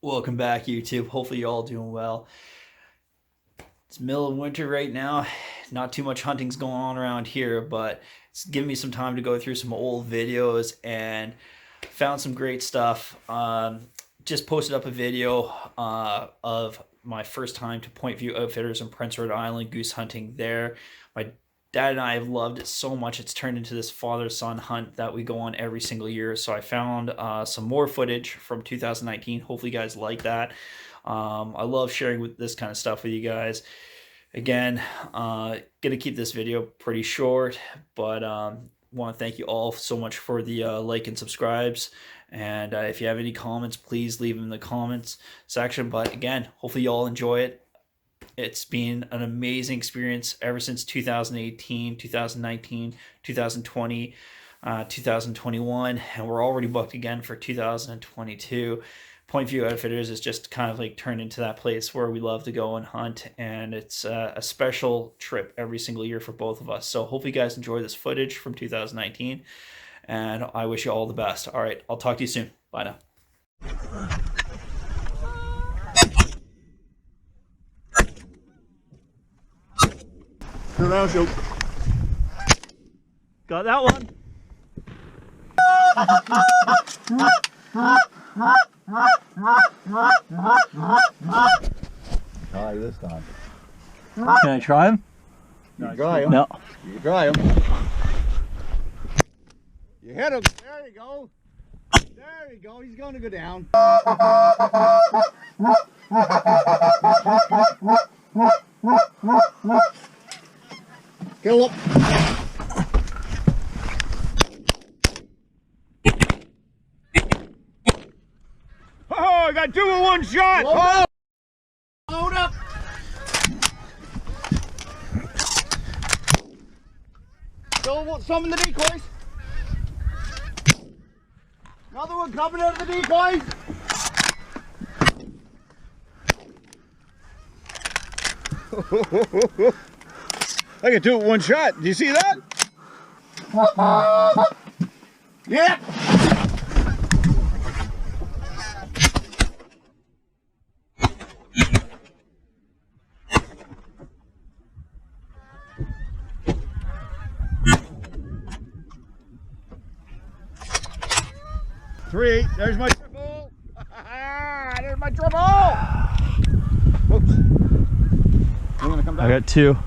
Welcome back, YouTube. Hopefully you're all doing well. It's middle of winter right now. Not too much hunting's going on around here, but it's giving me some time to go through some old videos and found some great stuff. Just posted up a video of my first time to Pointview Outfitters in Prince Rhode Island, goose hunting there. My dad and I have loved it so much. It's turned into this father-son hunt that we go on every single year. So I found some more footage from 2019. Hopefully you guys like that. I love sharing with this kind of stuff with you guys. Again, gonna keep this video pretty short, but want to thank you all so much for the like and subscribes. And if you have any comments, please leave them in the comments section. But again, hopefully you all enjoy it. It's been an amazing experience ever since 2018, 2019, 2020, 2021, and we're already booked again for 2022. Pointview Outfitters is just kind of like turned into that place where we love to go and hunt, and it's a special trip every single year for both of us. So hopefully you guys enjoy this footage from 2019, and I wish you all the best. All right, I'll talk to you soon. Bye now. Shoot. Got that one. Try this time. Can I try him? You try him. No. You try him. You hit him. There you go. There you go. He's going to go down. Kill him. Oh, I got 2 in 1 shot. Load up. Still some in the decoys. Another one coming out of the decoys. I can do it 1 shot. Do you see that? Yeah. Three. There's my triple. There's my triple. Whoops. You want to come back? I got 2.